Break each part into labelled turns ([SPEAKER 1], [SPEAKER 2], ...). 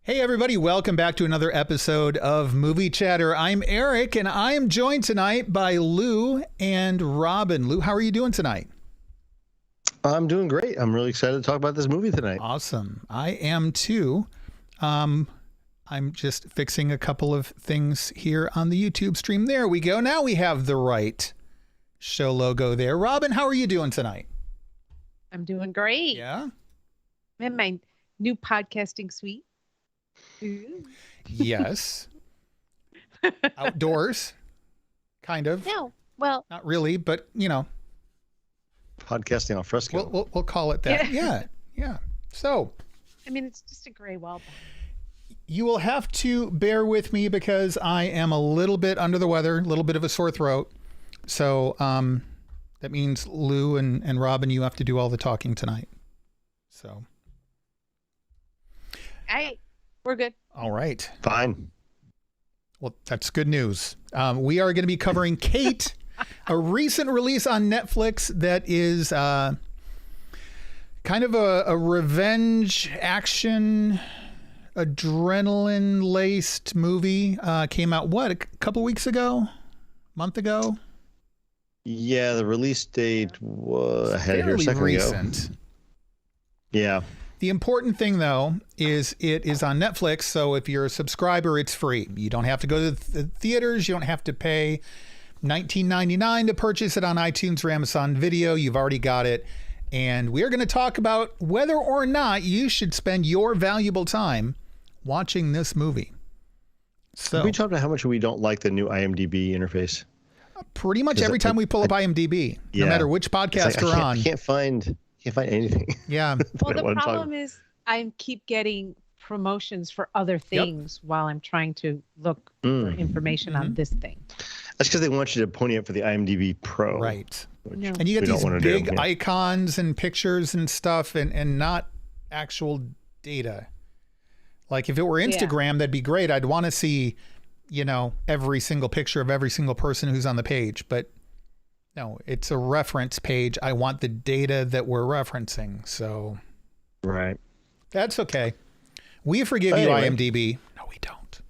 [SPEAKER 1] Hey everybody, welcome back to another episode of Movie Chatter. I'm Eric and I am joined tonight by Lou and Robin. Lou, how are you doing tonight?
[SPEAKER 2] I'm doing great. I'm really excited to talk about this movie tonight.
[SPEAKER 1] Awesome. I am too. I'm just fixing a couple of things here on the YouTube stream. There we go. Now we have the right show logo there. Robin, how are you doing tonight?
[SPEAKER 3] I'm doing great.
[SPEAKER 1] Yeah?
[SPEAKER 3] I'm in my new podcasting suite. Ooh.
[SPEAKER 1] Yes. Outdoors, kind of.
[SPEAKER 3] No, well,
[SPEAKER 1] Not really, but you know.
[SPEAKER 2] Podcasting al fresco.
[SPEAKER 1] We'll call it that. Yeah. So,
[SPEAKER 3] I mean, it's just a gray wall.
[SPEAKER 1] you will have to bear with me because I am a little bit under the weather, a little bit of a sore throat. So, that means Lou and Robin, you have to do all the talking tonight. So.
[SPEAKER 3] We're good.
[SPEAKER 1] All right.
[SPEAKER 2] Fine.
[SPEAKER 1] Well, that's good news. We are going to be covering Kate, a recent release on Netflix that is kind of a revenge action, adrenaline-laced movie. Came out, a couple weeks ago? Month ago?
[SPEAKER 2] Yeah, the release date was ahead of here a second
[SPEAKER 1] recent.
[SPEAKER 2] ago. Yeah.
[SPEAKER 1] The important thing, though, is it is on Netflix, so if you're a subscriber, it's free. You don't have to go to the theaters. You don't have to pay $19.99 to purchase it on iTunes or Amazon Video. You've already got it. And we are going to talk about whether or not you should spend your valuable time watching this movie. So
[SPEAKER 2] we talked about how much we don't like the new IMDb interface.
[SPEAKER 1] Pretty much every time we pull up IMDb, no matter which podcast we're on.
[SPEAKER 2] I can't find anything.
[SPEAKER 1] Yeah.
[SPEAKER 3] Well, the problem is I keep getting promotions for other things while I'm trying to look for information on this thing.
[SPEAKER 2] That's because they want you to pony up for the IMDb Pro.
[SPEAKER 1] Right.
[SPEAKER 3] No.
[SPEAKER 1] And you get these big icons and pictures and stuff and not actual data. Like if it were Instagram, that'd be great. I'd want to see, every single picture of every single person who's on the page. But no, it's a reference page. I want the data that we're referencing. So
[SPEAKER 2] right.
[SPEAKER 1] That's okay. We forgive you, IMDb. No, we don't.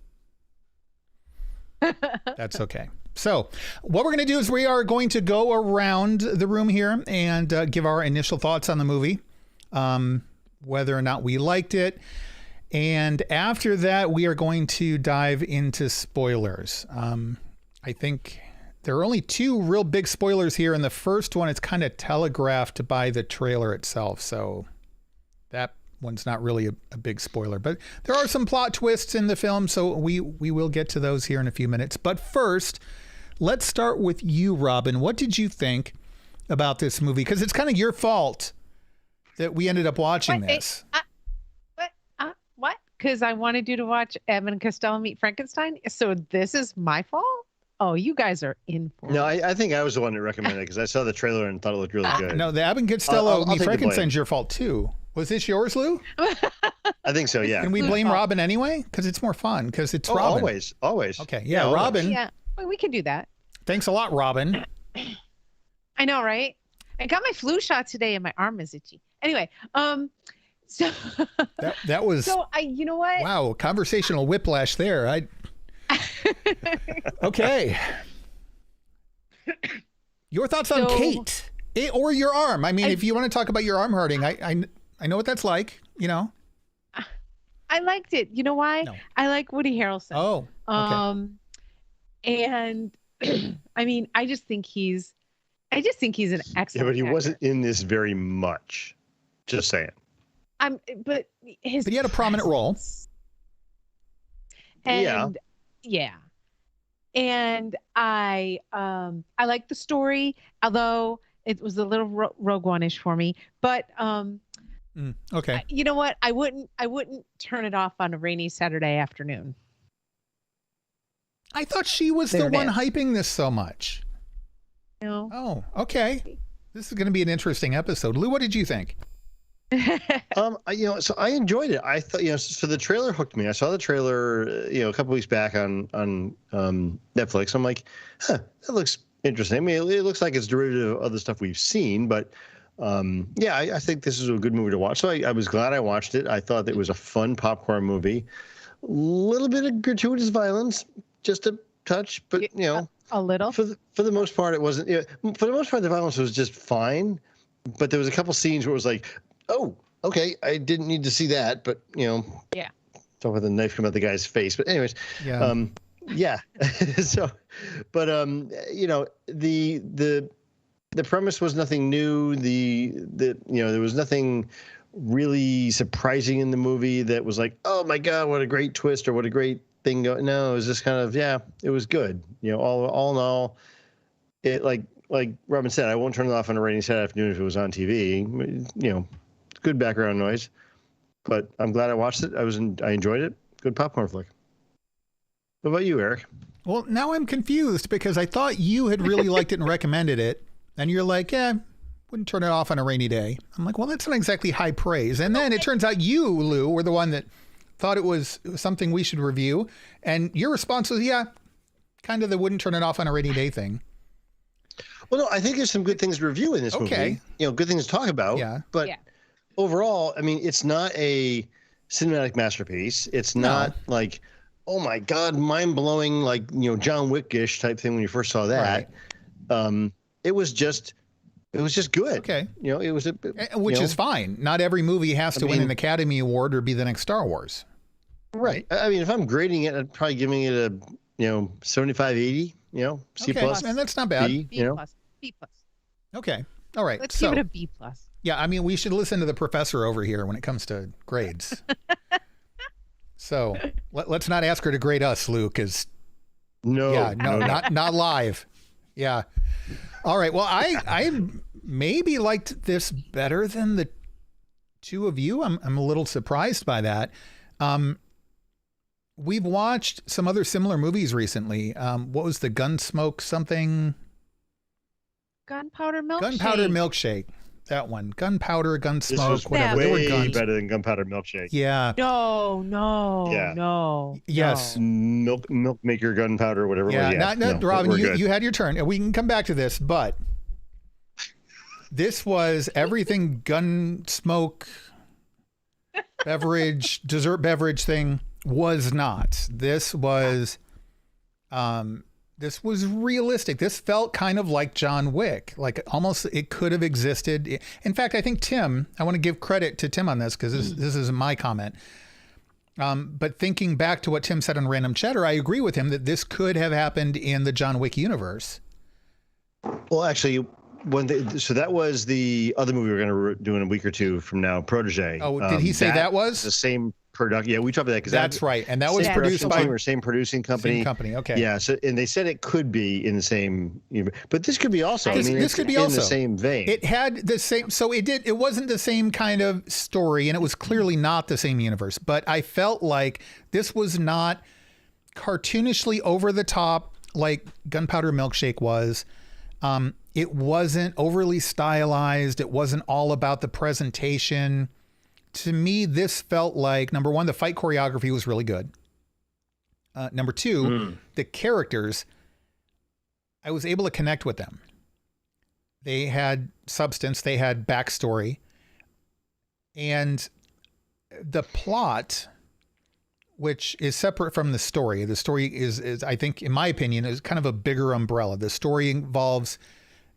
[SPEAKER 1] That's okay. So what we're going to do is we are going to go around the room here and give our initial thoughts on the movie, whether or not we liked it. And after that, we are going to dive into spoilers. I think there are only two real big spoilers here. And the first one is kind of telegraphed by the trailer itself. So that one's not really a big spoiler, but there are some plot twists in the film. So we will get to those here in a few minutes. But first, let's start with you, Robin. What did you think about this movie? Because it's kind of your fault that we ended up watching this.
[SPEAKER 3] What? Because I wanted you to watch Abbott and Costello Meet Frankenstein. So this is my fault? Oh, you guys are in for it.
[SPEAKER 2] No, I think I was the one that recommended it because I saw the trailer and thought it looked really good.
[SPEAKER 1] No, the Abbott and Costello Meet Frankenstein's your fault too. Was this yours, Lou?
[SPEAKER 2] I think so, yeah.
[SPEAKER 1] Can we blame Robin anyway? Because it's more fun because it's Robin.
[SPEAKER 2] Always.
[SPEAKER 1] Okay, yeah, Robin.
[SPEAKER 3] Yeah, we can do that.
[SPEAKER 1] Thanks a lot, Robin.
[SPEAKER 3] I know, right? I got my flu shot today and my arm is itchy. Anyway, so
[SPEAKER 1] that was
[SPEAKER 3] so you know what?
[SPEAKER 1] Wow, conversational whiplash there. Okay. Your thoughts on Kate or your arm? I mean, if you want to talk about your arm hurting, I know what that's like.
[SPEAKER 3] I liked it. You know why?
[SPEAKER 1] No.
[SPEAKER 3] I like Woody Harrelson.
[SPEAKER 1] Oh. Okay.
[SPEAKER 3] And I mean, I just think he's an excellent.
[SPEAKER 2] Yeah, but he
[SPEAKER 3] actor.
[SPEAKER 2] wasn't in this very much. Just saying.
[SPEAKER 3] But
[SPEAKER 1] he had a prominent role.
[SPEAKER 3] And and I like the story, although it was a little Rogue One-ish for me. But
[SPEAKER 1] okay.
[SPEAKER 3] You know what? I wouldn't turn it off on a rainy Saturday afternoon.
[SPEAKER 1] I thought she was the one hyping this so much.
[SPEAKER 3] No.
[SPEAKER 1] Oh, okay. This is going to be an interesting episode. Lou, what did you think?
[SPEAKER 2] So I enjoyed it. I thought, so the trailer hooked me. I saw the trailer, a couple weeks back on Netflix. I'm like, that looks interesting. I mean, it looks like it's derivative of other stuff we've seen, but Yeah, I think this is a good movie to watch. So I was glad I watched it. I thought it was a fun popcorn movie. A little bit of gratuitous violence, just a touch, but
[SPEAKER 3] a little.
[SPEAKER 2] For the most part, it wasn't. For the most part, the violence was just fine. But there was a couple scenes where it was like, oh, okay, I didn't need to see that, but
[SPEAKER 3] Yeah.
[SPEAKER 2] talk about the knife come out the guy's face. But anyways,
[SPEAKER 1] Yeah.
[SPEAKER 2] yeah. So, but the premise was nothing new. There was nothing really surprising in the movie that was like, oh my god, what a great twist or what a great thing. No, it was just kind of it was good. All in all, it like Robin said, I won't turn it off on a rainy Saturday afternoon if it was on TV. It's good background noise. But I'm glad I watched it. I enjoyed it. Good popcorn flick. What about you, Eric?
[SPEAKER 1] Well, now I'm confused because I thought you had really liked it and recommended it. And you're like, wouldn't turn it off on a rainy day. I'm like, well, that's not exactly high praise. And then it turns out you, Lou, were the one that thought it was something we should review. And your response was, kind of the wouldn't turn it off on a rainy day thing.
[SPEAKER 2] Well, no, I think there's some good things to review in this movie. Good things to talk about.
[SPEAKER 1] Yeah.
[SPEAKER 2] But overall, I mean, it's not a cinematic masterpiece. It's not like, oh my God, mind blowing, like, John Wick-ish type thing when you first saw that. Right. It was just good.
[SPEAKER 1] Okay.
[SPEAKER 2] It was
[SPEAKER 1] which is fine. Not every movie has to win an Academy Award or be the next Star Wars.
[SPEAKER 2] Right. I mean, if I'm grading it, I'd probably giving it a 75, 80. C plus.
[SPEAKER 1] And that's not bad.
[SPEAKER 3] B plus. B plus.
[SPEAKER 1] Okay. All right.
[SPEAKER 3] Let's give it a B plus.
[SPEAKER 1] Yeah, I mean, we should listen to the professor over here when it comes to grades. So let's not ask her to grade us, Lou, because not live. Yeah. All right. Well, I maybe liked this better than the two of you. I'm a little surprised by that. We've watched some other similar movies recently. What was the Gunsmoke something?
[SPEAKER 3] Gunpowder Milkshake.
[SPEAKER 1] Gunpowder Milkshake. That one. Gunpowder, Gunsmoke,
[SPEAKER 2] this was
[SPEAKER 1] whatever.
[SPEAKER 2] Way
[SPEAKER 1] They were guns.
[SPEAKER 2] better than Gunpowder Milkshake.
[SPEAKER 1] Yeah.
[SPEAKER 3] No.
[SPEAKER 1] Yes.
[SPEAKER 2] Milk maker gunpowder, whatever it was.
[SPEAKER 1] Yeah. No, Robin, you had your turn. We can come back to this, but this was everything Gunsmoke beverage, dessert beverage thing was not. This was realistic. This felt kind of like John Wick, like almost it could have existed. In fact, I think Tim, I want to give credit to Tim on this because this is my comment. But thinking back to what Tim said on Random Chatter, I agree with him that this could have happened in the John Wick universe.
[SPEAKER 2] Well, actually, so that was the other movie we're going to do in a week or two from now, Protege.
[SPEAKER 1] Oh, did he say that was
[SPEAKER 2] the same product? Yeah, we talked about that.
[SPEAKER 1] That's right. And that was produced by
[SPEAKER 2] same producing company.
[SPEAKER 1] Same company. Okay.
[SPEAKER 2] Yeah. So, and they said it could be in the same, but this could be also.
[SPEAKER 1] This could be also
[SPEAKER 2] in the same vein.
[SPEAKER 1] It had the same. So it wasn't the same kind of story, and it was clearly not the same universe. But I felt like this was not cartoonishly over the top like Gunpowder Milkshake was. It wasn't overly stylized. It wasn't all about the presentation. To me, this felt like, number one, the fight choreography was really good. Number two, the characters, I was able to connect with them. They had substance. They had backstory. And the plot, which is separate from the story. The story is, I think, in my opinion, is kind of a bigger umbrella. The story involves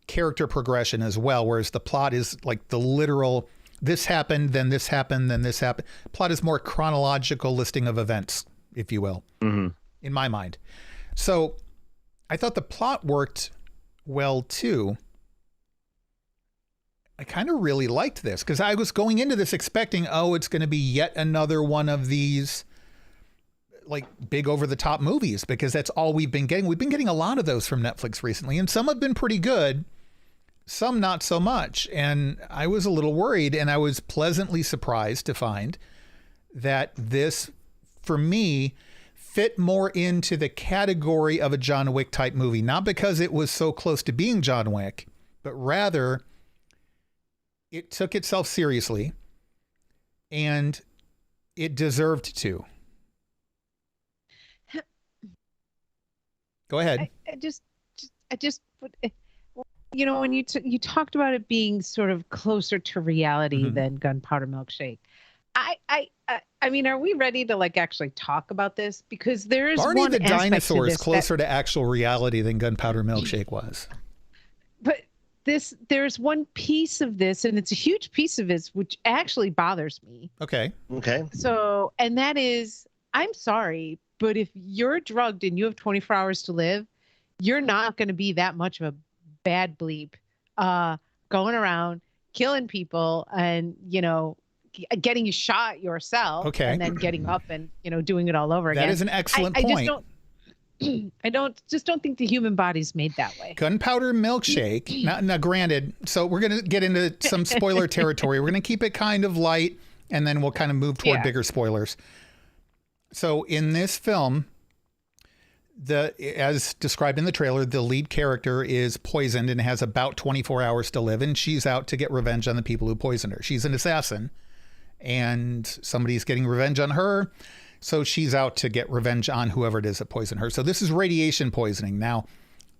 [SPEAKER 1] character progression as well, whereas the plot is like the literal, this happened, then this happened, then this happened. Plot is more chronological listing of events, if you will, in my mind. So I thought the plot worked well too. I kind of really liked this because I was going into this expecting, it's going to be yet another one of these like big over the top movies because that's all we've been getting. We've been getting a lot of those from Netflix recently, and some have been pretty good, some not so much. And I was a little worried, and I was pleasantly surprised to find that this, for me, fit more into the category of a John Wick type movie, not because it was so close to being John Wick, but rather it took itself seriously and it deserved to.
[SPEAKER 3] Go ahead. I just when you talked about it being sort of closer to reality than Gunpowder Milkshake, I mean, are we ready to like actually talk about this? Because there is
[SPEAKER 1] Barney
[SPEAKER 3] one
[SPEAKER 1] the
[SPEAKER 3] aspect
[SPEAKER 1] dinosaur
[SPEAKER 3] to
[SPEAKER 1] is
[SPEAKER 3] this
[SPEAKER 1] closer to actual reality than Gunpowder Milkshake was.
[SPEAKER 3] but there's one piece of this, and it's a huge piece of this, which actually bothers me.
[SPEAKER 1] Okay.
[SPEAKER 3] So, and that is, I'm sorry, but if you're drugged and you have 24 hours to live, you're not going to be that much of a bad bleep, going around killing people and, getting you shot yourself,
[SPEAKER 1] Okay.
[SPEAKER 3] and then getting up and, doing it all over again.
[SPEAKER 1] That is an excellent point.
[SPEAKER 3] I don't think the human body's made that way.
[SPEAKER 1] Gunpowder Milkshake. Now, granted, so we're going to get into some spoiler territory. We're going to keep it kind of light, and then we'll kind of move toward bigger spoilers. So in this film, as described in the trailer, the lead character is poisoned and has about 24 hours to live, and she's out to get revenge on the people who poisoned her. She's an assassin, and somebody's getting revenge on her. So she's out to get revenge on whoever it is that poisoned her. So this is radiation poisoning. Now,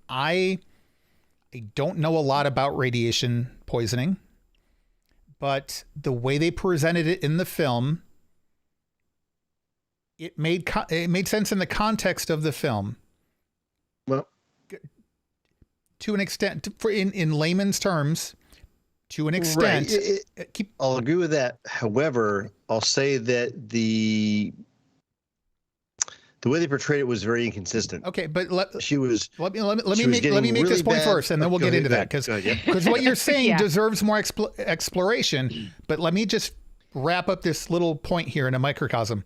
[SPEAKER 1] I don't know a lot about radiation poisoning, but the way they presented it in the film, it made sense in the context of the film.
[SPEAKER 2] Well,
[SPEAKER 1] to an extent, in layman's terms, to an extent.
[SPEAKER 2] Right. I'll agree with that. However, I'll say that the way they portrayed it was very inconsistent.
[SPEAKER 1] Okay, but let me make
[SPEAKER 2] really
[SPEAKER 1] this point
[SPEAKER 2] bad.
[SPEAKER 1] first, and then we'll get into that, because what you're saying deserves more exploration. But let me just wrap up this little point here in a microcosm.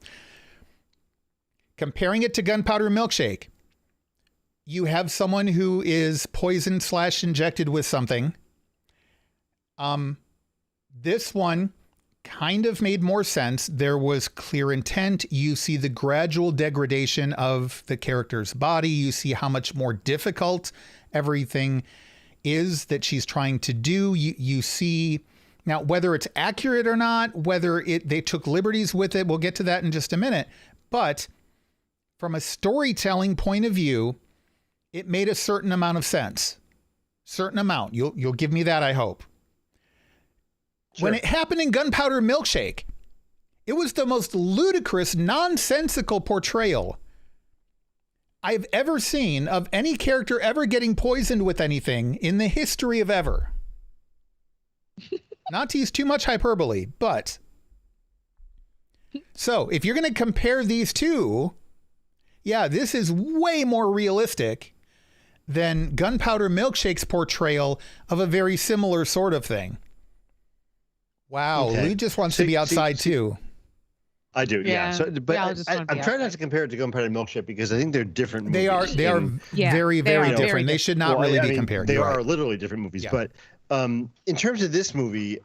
[SPEAKER 1] Comparing it to Gunpowder Milkshake, you have someone who is poisoned / injected with something. This one kind of made more sense. There was clear intent. You see the gradual degradation of the character's body. You see how much more difficult everything is that she's trying to do. You see now whether it's accurate or not, whether they took liberties with it. We'll get to that in just a minute. But from a storytelling point of view, it made a certain amount of sense. Certain amount. You'll give me that, I hope. Sure. When it happened in Gunpowder Milkshake, it was the most ludicrous, nonsensical portrayal I've ever seen of any character ever getting poisoned with anything in the history of ever. Not to use too much hyperbole, but... So, if you're going to compare these two, yeah, this is way more realistic than Gunpowder Milkshake's portrayal of a very similar sort of thing. Wow, Lee just wants to be outside too.
[SPEAKER 2] I do, yeah. So, but I'm trying not to compare it to Gunpowder Milkshake because I think they're different movies.
[SPEAKER 1] They are very, very different. They should not really be compared.
[SPEAKER 2] They are literally different movies. Yeah. But in terms of this movie,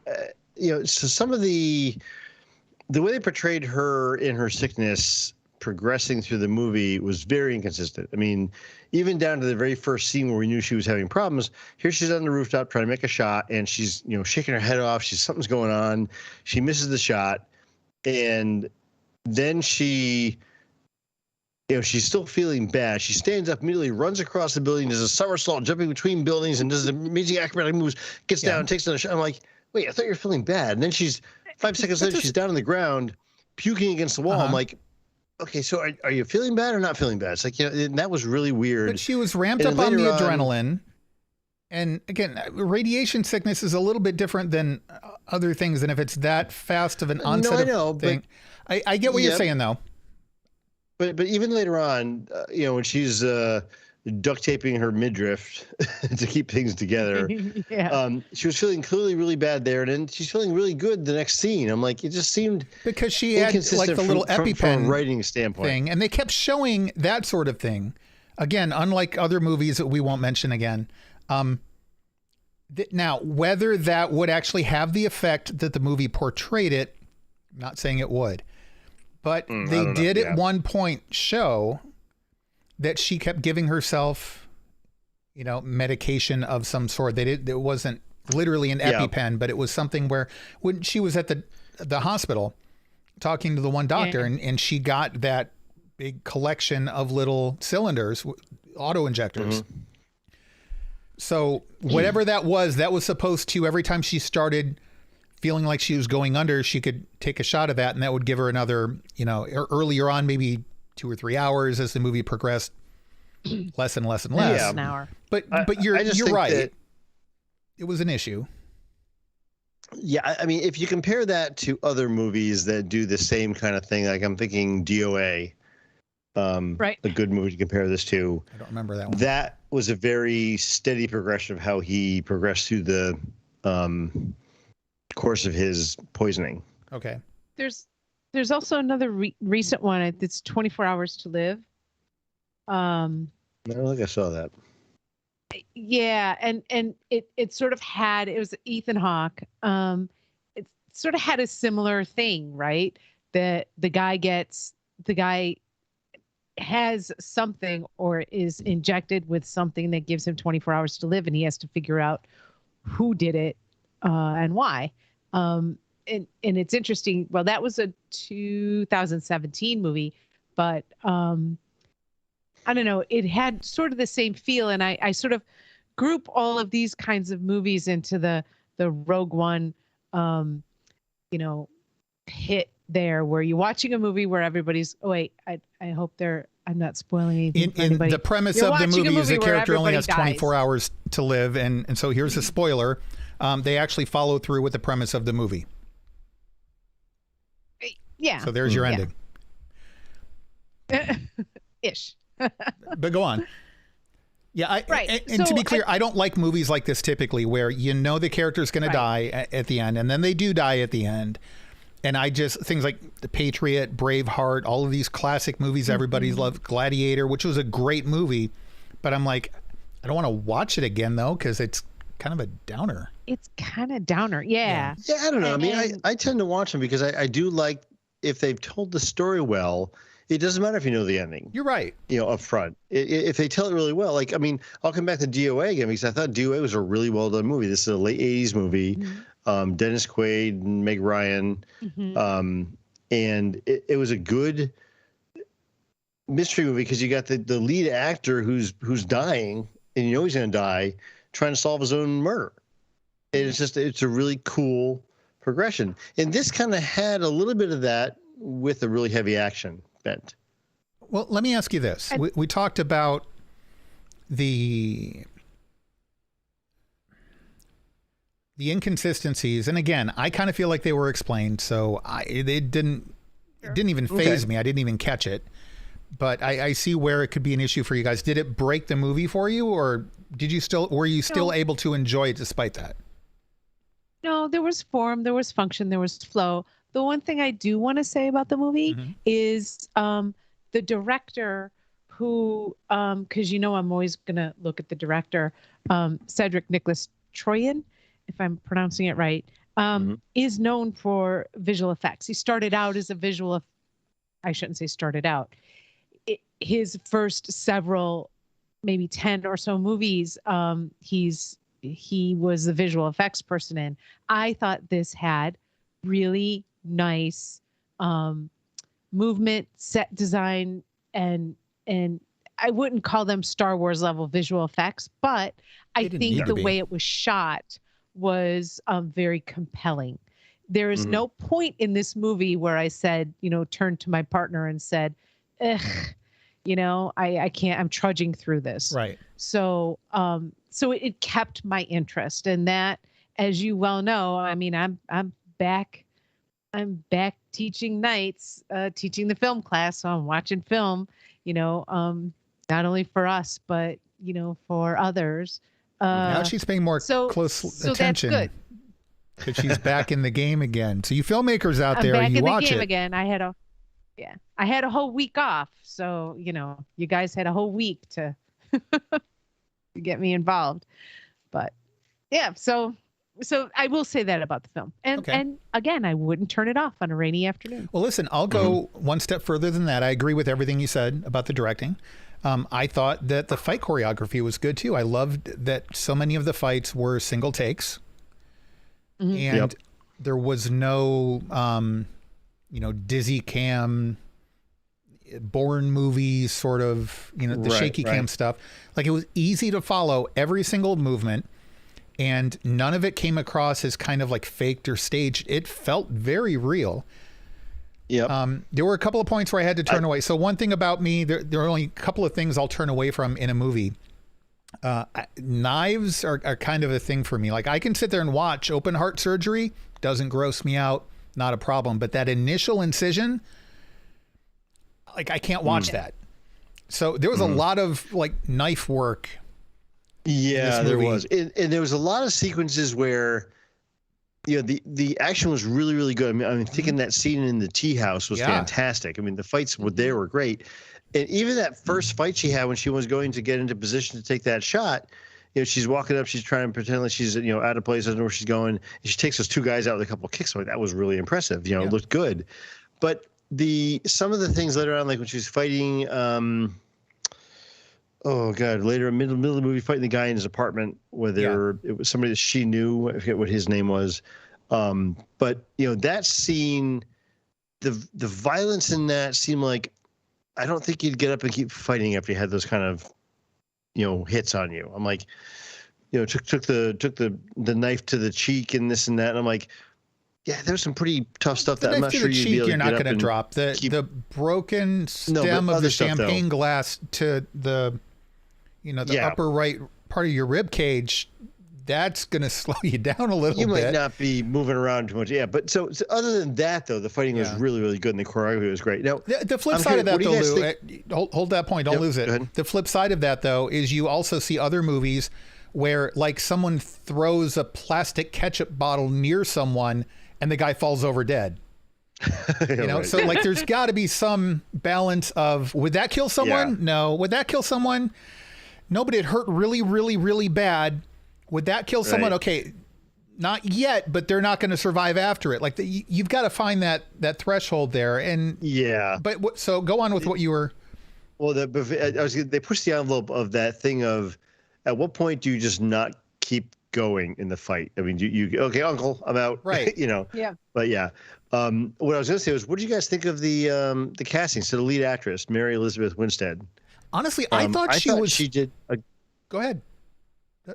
[SPEAKER 2] so some of the way they portrayed her in her sickness progressing through the movie was very inconsistent. I mean, even down to the very first scene where we knew she was having problems, here she's on the rooftop trying to make a shot, and she's, shaking her head off. Something's going on. She misses the shot, and then she's still feeling bad. She stands up immediately, runs across the building, does a somersault, jumping between buildings, and does amazing acrobatic moves, gets down, takes another shot. I'm like, wait, I thought you were feeling bad. And then 5 seconds later, she's down on the ground, puking against the wall. I'm like, okay, so are you feeling bad or not feeling bad? It's like, and that was really weird.
[SPEAKER 1] But she was ramped up on the adrenaline. And again, radiation sickness is a little bit different than other things. And if it's that fast of an onset of thing, I get what you're saying though.
[SPEAKER 2] But even later on, when she's duct taping her midriff to keep things together, she was feeling clearly really bad there, and then she's feeling really good the next scene. I'm like, it just seemed
[SPEAKER 1] because she had like the little EpiPen
[SPEAKER 2] from a writing standpoint
[SPEAKER 1] thing, and they kept showing that sort of thing. Again, unlike other movies that we won't mention again. Now, whether that would actually have the effect that the movie portrayed it, I'm not saying it would, but they did at one point show that she kept giving herself, medication of some sort. It wasn't literally an EpiPen, but it was something where when she was at the hospital talking to the one doctor and she got that big collection of little cylinders, auto injectors. So whatever that was supposed to, every time she started feeling like she was going under, she could take a shot of that, and that would give her another, earlier on, maybe 2 or 3 hours as the movie progressed, less and less and less.
[SPEAKER 2] Yeah.
[SPEAKER 3] An hour.
[SPEAKER 1] But you're right. It was an issue.
[SPEAKER 2] Yeah, I mean, if you compare that to other movies that do the same kind of thing, like I'm thinking DOA,
[SPEAKER 3] right,
[SPEAKER 2] a good movie to compare this to.
[SPEAKER 1] I don't remember that one.
[SPEAKER 2] That was a very steady progression of how he progressed through the course of his poisoning.
[SPEAKER 1] Okay.
[SPEAKER 3] There's also another recent one. It's 24 Hours to Live.
[SPEAKER 2] I don't think I saw that.
[SPEAKER 3] Yeah, and it sort of had, it was Ethan Hawke. It sort of had a similar thing, right? That the guy has something or is injected with something that gives him 24 hours to live, and he has to figure out who did it and why. And it's interesting. Well, that was a 2017 movie, but I don't know. It had sort of the same feel, and I sort of group all of these kinds of movies into the Rogue One, hit there, where you're watching a movie where everybody's. Oh wait, I hope I'm not spoiling anything for anybody.
[SPEAKER 1] The premise of the movie is the character only has 24 hours to live, and so here's a spoiler: they actually follow through with the premise of the movie.
[SPEAKER 3] Yeah.
[SPEAKER 1] So there's your ending.
[SPEAKER 3] Ish.
[SPEAKER 1] But go on. Yeah,
[SPEAKER 3] right.
[SPEAKER 1] And to be clear, I don't like movies like this typically, where the character's going to die at the end, and then they do die at the end. And things like The Patriot, Braveheart, all of these classic movies everybody loves, Gladiator, which was a great movie, but I'm like, I don't want to watch it again though, because it's kind of a downer.
[SPEAKER 3] It's kind of downer, yeah.
[SPEAKER 2] Yeah, I don't know. I mean, I tend to watch them because I do like, if they've told the story well. It doesn't matter if you know the ending.
[SPEAKER 1] You're right.
[SPEAKER 2] Up front. If they tell it really well, like, I mean, I'll come back to DOA again because I thought DOA was a really well done movie. This is a late 80s movie. Mm-hmm. Dennis Quaid and Meg Ryan. Mm-hmm. And it was a good mystery movie because you got the lead actor who's dying, and he's going to die, trying to solve his own murder. And it's a really cool progression. And this kind of had a little bit of that with a really heavy action.
[SPEAKER 1] Well, let me ask you this. We talked about the inconsistencies, and again, I kind of feel like they were explained, so it didn't even faze me. I didn't even catch it, but I see where it could be an issue for you guys. Did it break the movie for you, or were you still able to enjoy it despite that?
[SPEAKER 3] No, there was form, there was function, there was flow. The one thing I do want to say about the movie is the director who, because I'm always going to look at the director, Cedric Nicholas Troyan, if I'm pronouncing it right, is known for visual effects. He started out as I shouldn't say started out. His first several, maybe 10 or so movies, he was the visual effects person in. I thought this had really nice movement, set design, and I wouldn't call them Star Wars level visual effects, but I think the way it was shot was very compelling. There is no point in this movie where I said, turned to my partner and said, ugh, I can't, I'm trudging through this.
[SPEAKER 1] Right.
[SPEAKER 3] So it kept my interest, and that, as you well know, I mean, I'm back teaching nights, teaching the film class. So I'm watching film, not only for us, but, for others.
[SPEAKER 1] Now she's paying more close attention.
[SPEAKER 3] That's good.
[SPEAKER 1] Because she's back in the game again. So you filmmakers out there, you watch it.
[SPEAKER 3] I'm back in the game again. I had a whole week off. So, you guys had a whole week to get me involved. But yeah, so I will say that about the film. And again, I wouldn't turn it off on a rainy afternoon.
[SPEAKER 1] Well, listen, I'll go one step further than that. I agree with everything you said about the directing. I thought that the fight choreography was good too. I loved that so many of the fights were single takes. And there was no, dizzy cam, Bourne movie sort of, the
[SPEAKER 2] Right,
[SPEAKER 1] shaky cam
[SPEAKER 2] right.
[SPEAKER 1] stuff. Like, it was easy to follow every single movement, and none of it came across as kind of like faked or staged. It felt very real.
[SPEAKER 2] Yep.
[SPEAKER 1] There were a couple of points where I had to turn away. So one thing about me, there are only a couple of things I'll turn away from in a movie. Knives are kind of a thing for me. Like, I can sit there and watch open heart surgery, doesn't gross me out, not a problem. But that initial incision, like, I can't watch that. So there was a lot of like knife work.
[SPEAKER 2] Yeah,
[SPEAKER 1] this
[SPEAKER 2] there
[SPEAKER 1] movie.
[SPEAKER 2] was, and there was a lot of sequences where, the action was really, really good. I mean, thinking that scene in the tea house was
[SPEAKER 1] Yeah.
[SPEAKER 2] fantastic. I mean, the fights were great, and even that first fight she had when she was going to get into position to take that shot. She's walking up, she's trying to pretend like she's out of place, doesn't know where she's going. And she takes those two guys out with a couple of kicks. Like, that was really impressive. It looked good, but some of the things later on, like when she was fighting. Oh God! Later, middle of the movie, fighting the guy in his apartment, whether it was somebody that she knew, I forget what his name was, but that scene, the violence in that seemed like, I don't think you'd get up and keep fighting after you had those kind of, hits on you. I'm like, took the knife to the cheek and this and that, and I'm like, yeah, there's some pretty tough stuff that I'm not sure you'd be able to
[SPEAKER 1] you're not
[SPEAKER 2] get up
[SPEAKER 1] going to
[SPEAKER 2] and
[SPEAKER 1] drop the broken stem of
[SPEAKER 2] other
[SPEAKER 1] the
[SPEAKER 2] stuff, though.
[SPEAKER 1] champagne glass to the upper right part of your rib cage. That's going to slow you down a little
[SPEAKER 2] You
[SPEAKER 1] bit.
[SPEAKER 2] might not be moving around too much. Yeah, but so other than that, though, the fighting was really, really good, and the choreography was great. Now,
[SPEAKER 1] The flip
[SPEAKER 2] I'm
[SPEAKER 1] side of that,
[SPEAKER 2] curious,
[SPEAKER 1] though,
[SPEAKER 2] what do you
[SPEAKER 1] Lou, hold that point. Don't
[SPEAKER 2] Yep,
[SPEAKER 1] lose
[SPEAKER 2] go
[SPEAKER 1] it.
[SPEAKER 2] ahead.
[SPEAKER 1] The flip side of that, though, is you also see other movies where, like, someone throws a plastic ketchup bottle near someone and the guy falls over dead.
[SPEAKER 2] Right.
[SPEAKER 1] So, like, there's got to be some balance of, would that kill someone?
[SPEAKER 2] Yeah.
[SPEAKER 1] No. Would that kill someone? No, but it hurt really, really, really bad. Would that kill someone?
[SPEAKER 2] Right.
[SPEAKER 1] Okay, not yet, but they're not going to survive after it. Like, you've got to find that threshold there. And
[SPEAKER 2] Yeah.
[SPEAKER 1] but so go on with what you were.
[SPEAKER 2] Well, they pushed the envelope of that thing of, at what point do you just not keep going in the fight? I mean, you okay, Uncle, I'm out.
[SPEAKER 1] Right.
[SPEAKER 3] Yeah.
[SPEAKER 2] But yeah. What I was going to say was, what did you guys think of the casting? So the lead actress, Mary Elizabeth Winstead.
[SPEAKER 1] Honestly, I thought
[SPEAKER 2] she did.
[SPEAKER 1] Go ahead.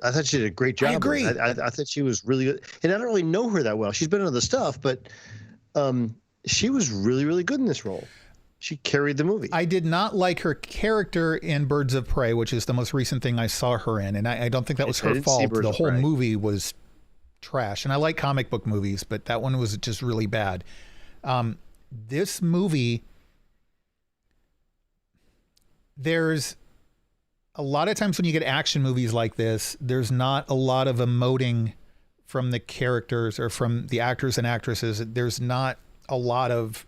[SPEAKER 2] I thought she did a great job.
[SPEAKER 1] I agree.
[SPEAKER 2] I thought she was really good, and I don't really know her that well. She's been in other stuff, but she was really, really good in this role. She carried the movie.
[SPEAKER 1] I did not like her character in Birds of Prey, which is the most recent thing I saw her in, and I don't think that was
[SPEAKER 2] I
[SPEAKER 1] her
[SPEAKER 2] didn't see
[SPEAKER 1] fault.
[SPEAKER 2] Birds
[SPEAKER 1] The
[SPEAKER 2] of
[SPEAKER 1] whole
[SPEAKER 2] Prey.
[SPEAKER 1] movie was trash, and I like comic book movies, but that one was just really bad. This movie, there's a lot of times when you get action movies like this, there's not a lot of emoting from the characters or from the actors and actresses. There's not a lot of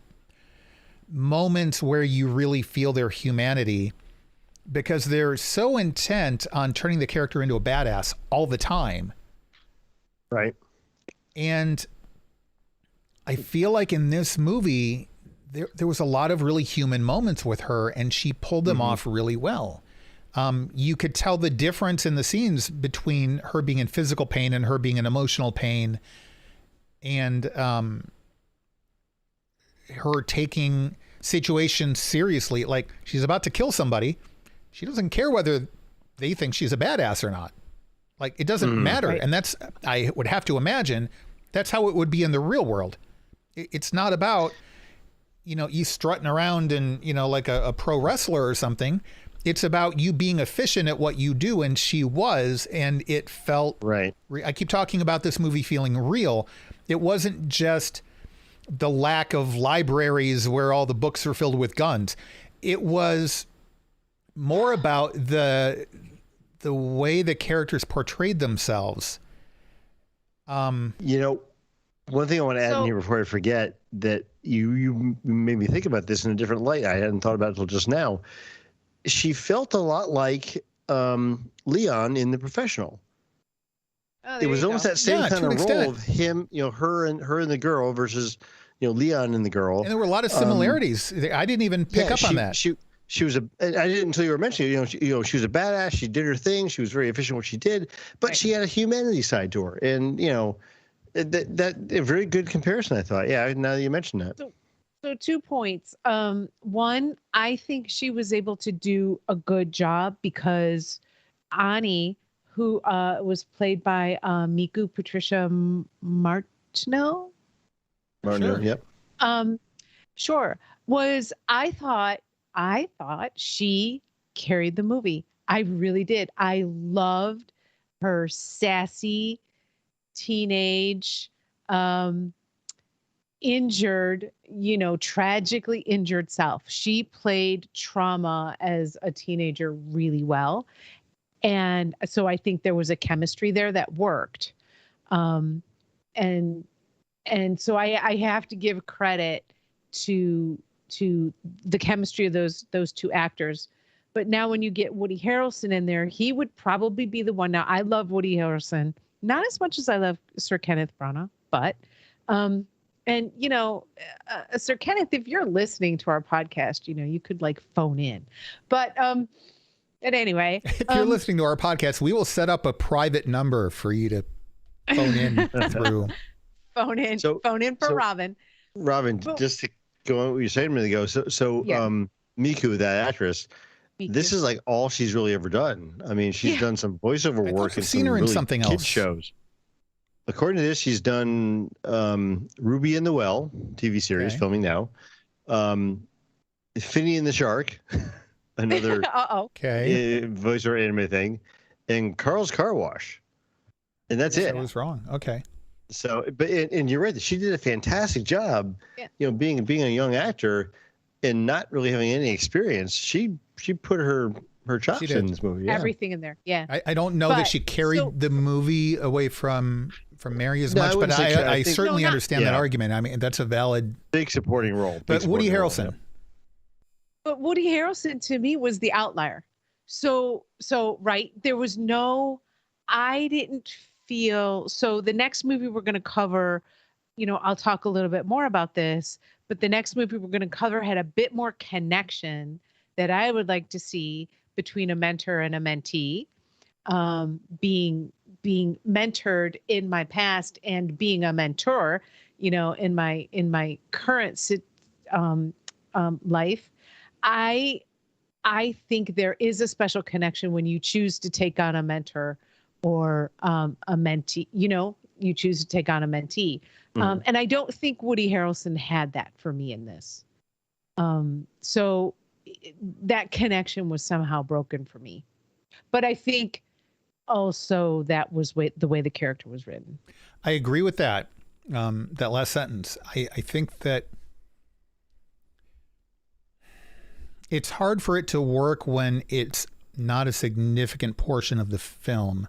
[SPEAKER 1] moments where you really feel their humanity because they're so intent on turning the character into a badass all the time.
[SPEAKER 2] Right.
[SPEAKER 1] And I feel like in this movie, there was a lot of really human moments with her, and she pulled them off really well. You could tell the difference in the scenes between her being in physical pain and her being in emotional pain, and her taking situations seriously. Like, she's about to kill somebody. She doesn't care whether they think she's a badass or not. Like, it doesn't matter.
[SPEAKER 3] Right.
[SPEAKER 1] And that's, I would have to imagine, that's how it would be in the real world. It's not about, you strutting around and, like a pro wrestler or something. It's about you being efficient at what you do. And she was, and it felt
[SPEAKER 2] Right.
[SPEAKER 1] I keep talking about this movie feeling real. It wasn't just the lack of libraries where all the books are filled with guns. It was more about the way the characters portrayed themselves.
[SPEAKER 2] One thing I want to add in here before I forget, that you made me think about this in a different light. I hadn't thought about it until just now. She felt a lot like Leon in The Professional.
[SPEAKER 3] Oh,
[SPEAKER 2] It was almost that same
[SPEAKER 1] Yeah,
[SPEAKER 2] kind
[SPEAKER 1] to
[SPEAKER 2] of
[SPEAKER 1] an
[SPEAKER 2] role
[SPEAKER 1] extent.
[SPEAKER 2] of him, her and the girl versus, Leon and the girl.
[SPEAKER 1] And there were a lot of similarities. I didn't even pick up on that.
[SPEAKER 2] She was and I didn't until you were mentioning, she was a badass. She did her thing. She was very efficient what she did, but
[SPEAKER 3] Right.
[SPEAKER 2] she had a humanity side to her, and that a very good comparison. I thought, yeah. Now that you mentioned that,
[SPEAKER 3] So So 2 points. One, I think she was able to do a good job because Ani, who was played by Miku Patricia Martineau,
[SPEAKER 2] Martin,
[SPEAKER 1] Sure.
[SPEAKER 2] yep.
[SPEAKER 3] sure, was I thought she carried the movie. I really did. I loved her sassy teenage um injured, tragically injured self. She played trauma as a teenager really well. And so I think there was a chemistry there that worked. Um, and so I have to give credit to the chemistry of those two actors. But now when you get Woody Harrelson in there, he would probably be the one. Now I love Woody Harrelson, not as much as I love Sir Kenneth Branagh, but and Sir Kenneth, if you're listening to our podcast, you could like phone in. But anyway,
[SPEAKER 1] If you're listening to our podcast, we will set up a private number for you to phone in through.
[SPEAKER 3] phone in for Robin.
[SPEAKER 2] Robin, just to go on what you said a minute ago. So
[SPEAKER 3] Yeah.
[SPEAKER 2] Miku, that actress, this is like all she's really ever done. I mean, she's done some voiceover work and
[SPEAKER 1] seen her in something
[SPEAKER 2] kid
[SPEAKER 1] else.
[SPEAKER 2] shows. According to this, she's done Ruby and the Well TV series, filming now. Finny and the Shark, another voiceover anime thing, and Carl's Car Wash, and that's it.
[SPEAKER 1] I was wrong. Okay.
[SPEAKER 2] So, but and you're right. She did a fantastic job. Yeah. Being a young actor and not really having any experience, she put her chops in this movie. Yeah.
[SPEAKER 3] Everything in there. Yeah.
[SPEAKER 1] I don't know that she carried the movie away from Mary as much, but I certainly understand that argument. I mean, that's a valid
[SPEAKER 2] big supporting role.
[SPEAKER 1] But Woody Harrelson.
[SPEAKER 3] But Woody Harrelson to me was the outlier. So right, there was I didn't feel, so the next movie we're going to cover, I'll talk a little bit more about this, but the next movie we're going to cover had a bit more connection that I would like to see between a mentor and a mentee, being mentored in my past and being a mentor, in my current life. I think there is a special connection when you choose to take on a mentor or a mentee. You choose to take on a mentee, and I don't think Woody Harrelson had that for me in this. So that connection was somehow broken for me. But I think also that was the way the character was written.
[SPEAKER 1] I agree with that. That last sentence. I think that it's hard for it to work when it's not a significant portion of the film.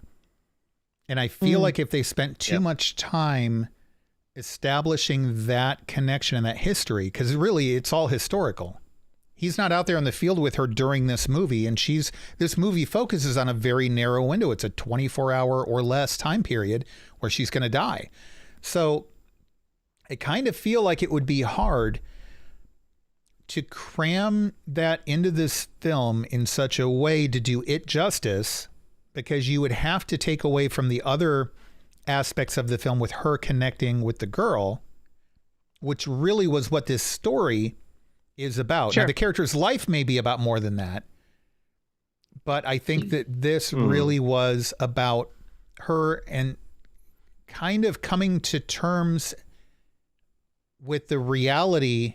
[SPEAKER 1] And I feel like if they spent too much time establishing that connection and that history, because really it's all historical. He's not out there in the field with her during this movie, and this movie focuses on a very narrow window. It's a 24-hour or less time period where she's going to die. So I kind of feel like it would be hard to cram that into this film in such a way to do it justice, because you would have to take away from the other aspects of the film with her connecting with the girl, which really was what this story is about. Sure. Now, the character's life may be about more than that, but I think that this really was about her and kind of coming to terms with the reality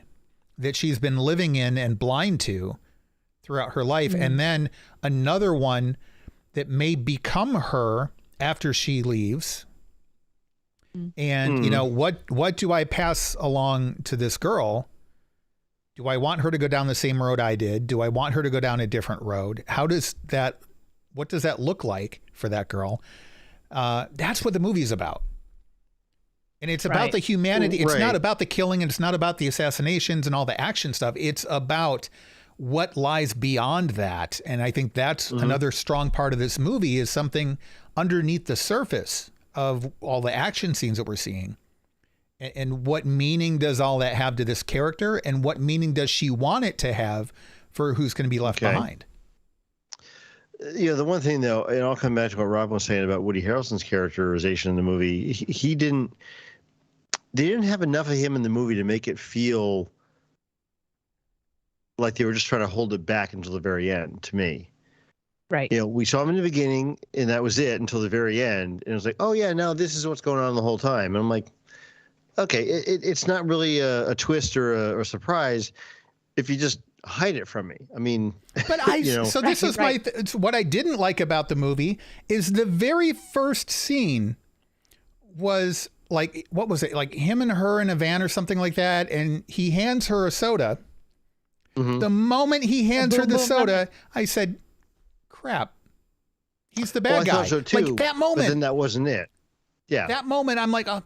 [SPEAKER 1] that she's been living in and blind to throughout her life. And then another one that may become her after she leaves. And, what do I pass along to this girl? Do I want her to go down the same road I did? Do I want her to go down a different road? What does that look like for that girl? That's what the movie's about. And it's about the humanity. It's not about the killing, and it's not about the assassinations and all the action stuff. It's about what lies beyond that. And I think that's another strong part of this movie, is something underneath the surface of all the action scenes that we're seeing. And what meaning does all that have to this character? And what meaning does she want it to have for who's going to be left behind?
[SPEAKER 2] The one thing, though, and I'll come back to what Rob was saying about Woody Harrelson's characterization in the movie. They didn't have enough of him in the movie to make it feel like they were just trying to hold it back until the very end. To me,
[SPEAKER 3] Right.
[SPEAKER 2] we saw him in the beginning, and that was it until the very end. And it was like, oh yeah, now this is what's going on the whole time. And I'm like, okay, it's not really a twist or a surprise if you just hide it from me. I mean,
[SPEAKER 1] but so this is what I didn't like about the movie is the very first scene was like, what was it? Like him and her in a van or something like that. And he hands her a soda. Mm-hmm. The moment he hands her the soda, I said, crap, he's the bad guy.
[SPEAKER 2] I thought so too,
[SPEAKER 1] like that moment.
[SPEAKER 2] But then that wasn't it. Yeah.
[SPEAKER 1] That moment, I'm like, oh,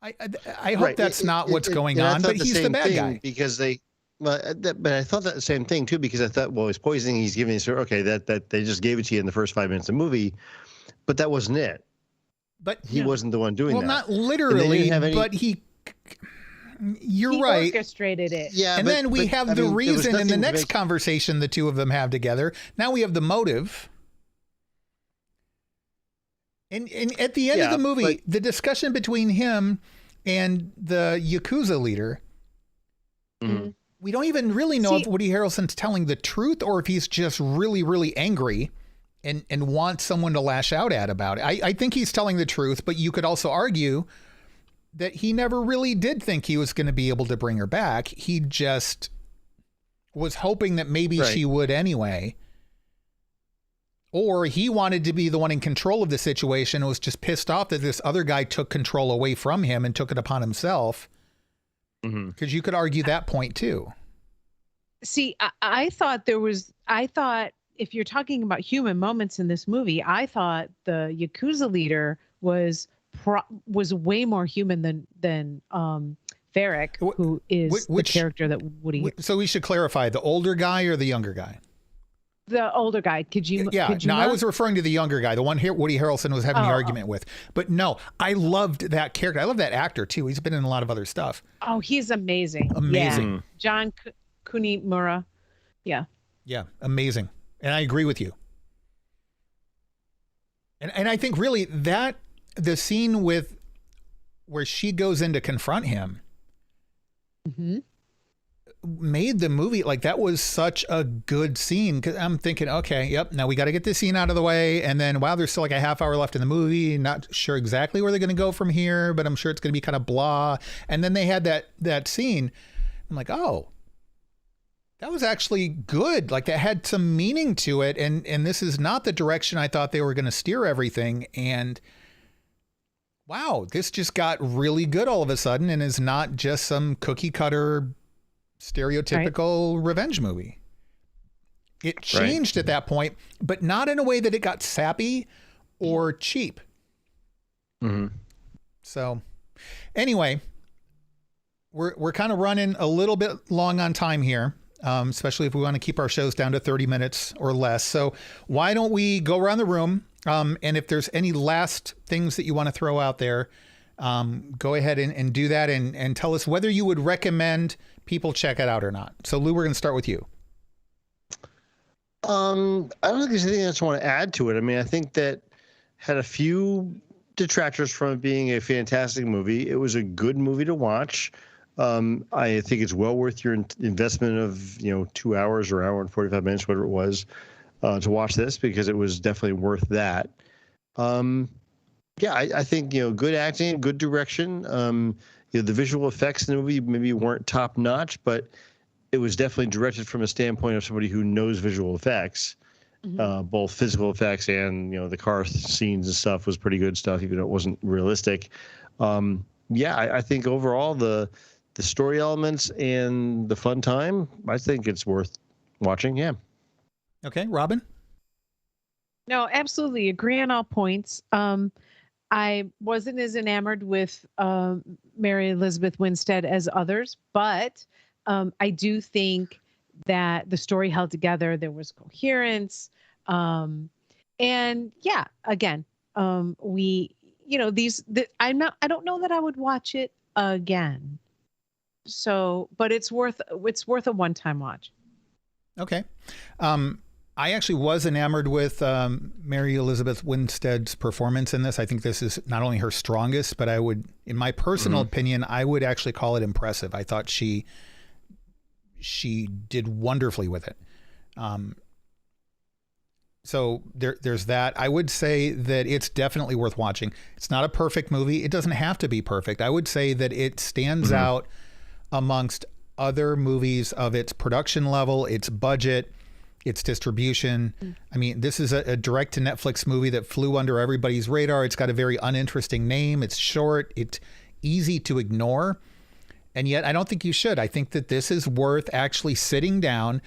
[SPEAKER 1] I hope that's not what's going on, but he's the bad guy.
[SPEAKER 2] Because but I thought that the same thing too, because I thought, well, he's poisoning, he's giving us, okay, that they just gave it to you in the first 5 minutes of the movie, but that wasn't it.
[SPEAKER 1] But
[SPEAKER 2] he wasn't the one doing that.
[SPEAKER 1] Well, not literally, but you're right.
[SPEAKER 3] He orchestrated it.
[SPEAKER 1] Yeah. And then we have the reason in the next conversation the two of them have together. Now we have the motive. And at the end of the movie, the discussion between him and the Yakuza leader, we don't even really know if Woody Harrelson's telling the truth or if he's just really, really angry and wants someone to lash out at about it. I think he's telling the truth, but you could also argue that he never really did think he was going to be able to bring her back. He just was hoping that maybe she would anyway. Or he wanted to be the one in control of the situation and was just pissed off that this other guy took control away from him and took it upon himself. Because you could argue that point too.
[SPEAKER 3] See, I thought if you're talking about human moments in this movie, I thought the Yakuza leader was way more human than Varric, who is the character that Woody.
[SPEAKER 1] So we should clarify: the older guy or the younger guy?
[SPEAKER 3] The older guy. Could you?
[SPEAKER 1] Yeah. No, I was referring to the younger guy, the one here Woody Harrelson was having the argument with. But no, I loved that character. I love that actor too. He's been in a lot of other stuff.
[SPEAKER 3] Oh, he's amazing.
[SPEAKER 1] Amazing.
[SPEAKER 3] Yeah. John Kunimura. Yeah.
[SPEAKER 1] Yeah, amazing. And I agree with you. And I think really that the scene where she goes in to confront him made the movie, like, that was such a good scene, because I'm thinking, okay, yep, now we got to get this scene out of the way, and then wow, there's still like a half hour left in the movie, not sure exactly where they're going to go from here, but I'm sure it's going to be kind of blah. And then they had that scene. I'm like, oh, that was actually good. Like, that had some meaning to it, and this is not the direction I thought they were going to steer everything. And wow, this just got really good all of a sudden, and is not just some cookie cutter stereotypical revenge movie. It changed at that point, but not in a way that it got sappy or cheap. So anyway, we're kind of running a little bit long on time here, especially if we want to keep our shows down to 30 minutes or less. So why don't we go around the room, and if there's any last things that you want to throw out there, go ahead and do that, and tell us whether you would recommend people check it out or not. So Lou, we're going to start with you.
[SPEAKER 2] I don't think there's anything else I want to add to it. I mean, I think that had a few detractors from it being a fantastic movie. It was a good movie to watch. I think it's well worth your investment of 2 hours or hour and 45 minutes, whatever it was, to watch this, because it was definitely worth that. Yeah, I think good acting, good direction. The visual effects in the movie maybe weren't top notch, but it was definitely directed from a standpoint of somebody who knows visual effects, both physical effects and the car scenes and stuff was pretty good stuff, even though it wasn't realistic. I think overall the story elements and the fun time, I think it's worth watching. Yeah.
[SPEAKER 1] Okay, Robin.
[SPEAKER 3] No, absolutely agree on all points. I wasn't as enamored with Mary Elizabeth Winstead as others, but I do think that the story held together. There was coherence. And yeah, again, I don't know that I would watch it again. So, but it's worth a one-time watch.
[SPEAKER 1] Okay. I actually was enamored with Mary Elizabeth Winstead's performance in this. I think this is not only her strongest, but I would, in my personal opinion, I would actually call it impressive. I thought she she did wonderfully with it. So there's that. I would say that it's definitely worth watching. It's not a perfect movie. It doesn't have to be perfect. I would say that it stands out amongst other movies of its production level, its budget, its distribution. I mean, this is a direct to Netflix movie that flew under everybody's radar. It's got a very uninteresting name. It's short. It's easy to ignore. And yet I don't think you should. I think that this is worth actually sitting down,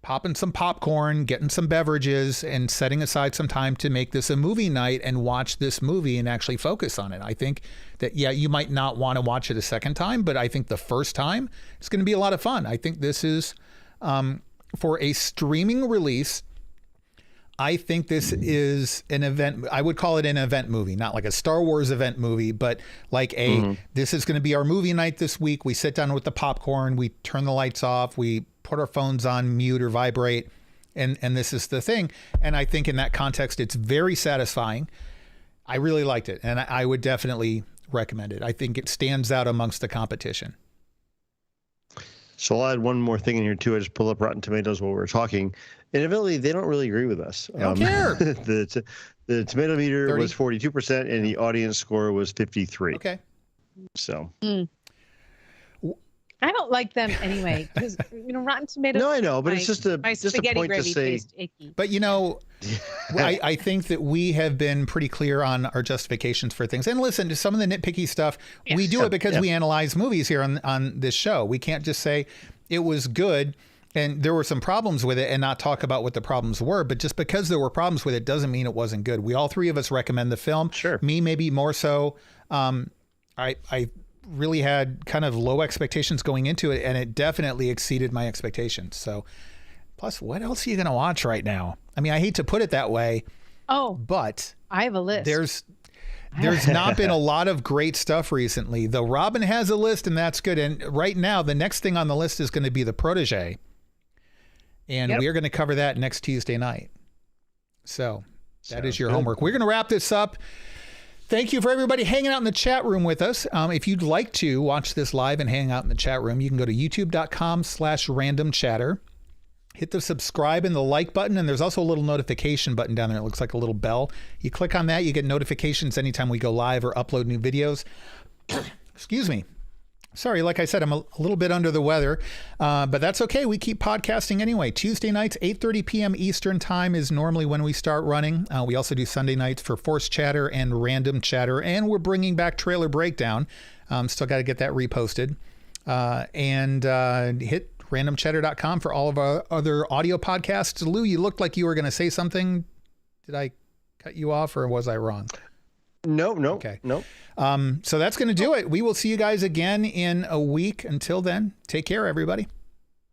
[SPEAKER 1] popping some popcorn, getting some beverages, and setting aside some time to make this a movie night and watch this movie and actually focus on it. I think that, you might not want to watch it a second time, but I think the first time it's going to be a lot of fun. I think this is, for a streaming release, I think this is an event. I would call it an event movie, not like a Star Wars event movie, but like this is going to be our movie night this week. We sit down with the popcorn, we turn the lights off, we put our phones on mute or vibrate, and this is the thing. And I think in that context, it's very satisfying. I really liked it, and I would definitely recommend it. I think it stands out amongst the competition.
[SPEAKER 2] So I'll add one more thing in here too. I just pulled up Rotten Tomatoes while we were talking. And evidently, they don't really agree with us.
[SPEAKER 1] I don't care.
[SPEAKER 2] The tomato meter
[SPEAKER 1] 30?
[SPEAKER 2] was 42%, and the audience score was 53%.
[SPEAKER 1] Okay.
[SPEAKER 2] So.
[SPEAKER 3] I don't like them anyway, because Rotten Tomatoes.
[SPEAKER 2] No, I know, but it's just a point to say.
[SPEAKER 3] Icky.
[SPEAKER 1] But I think that we have been pretty clear on our justifications for things. And listen, to some of the nitpicky stuff, we do it because we analyze movies here on this show. We can't just say it was good and there were some problems with it and not talk about what the problems were. But just because there were problems with it doesn't mean it wasn't good. We all three of us recommend the film.
[SPEAKER 2] Sure.
[SPEAKER 1] Me, maybe more so. I really had kind of low expectations going into it, and it definitely exceeded my expectations. So, plus, what else are you going to watch right now? I mean, I hate to put it that way. But
[SPEAKER 3] I have a list.
[SPEAKER 1] There's not been a lot of great stuff recently, though. Robin has a list, and that's good. And right now, the next thing on the list is going to be The Protege, and we are going to cover that next Tuesday night. So that is your homework. We're going to wrap this up. Thank you for everybody hanging out in the chat room with us. If you'd like to watch this live and hang out in the chat room, you can go to youtube.com/randomchatter. Hit the subscribe and the like button, and there's also a little notification button down there. It looks like a little bell. You click on that, you get notifications anytime we go live or upload new videos. Excuse me. Sorry, like I said, I'm a little bit under the weather, but that's okay. We keep podcasting anyway. Tuesday nights, 8:30 p.m. Eastern time is normally when we start running. We also do Sunday nights for Force Chatter and Random Chatter, and we're bringing back Trailer Breakdown. Still got to get that reposted. And hit randomchatter.com for all of our other audio podcasts. Lou, you looked like you were going to say something. Did I cut you off, or was I wrong?
[SPEAKER 2] No.
[SPEAKER 1] Okay. No. So that's going to do it. We will see you guys again in a week. Until then, take care, everybody.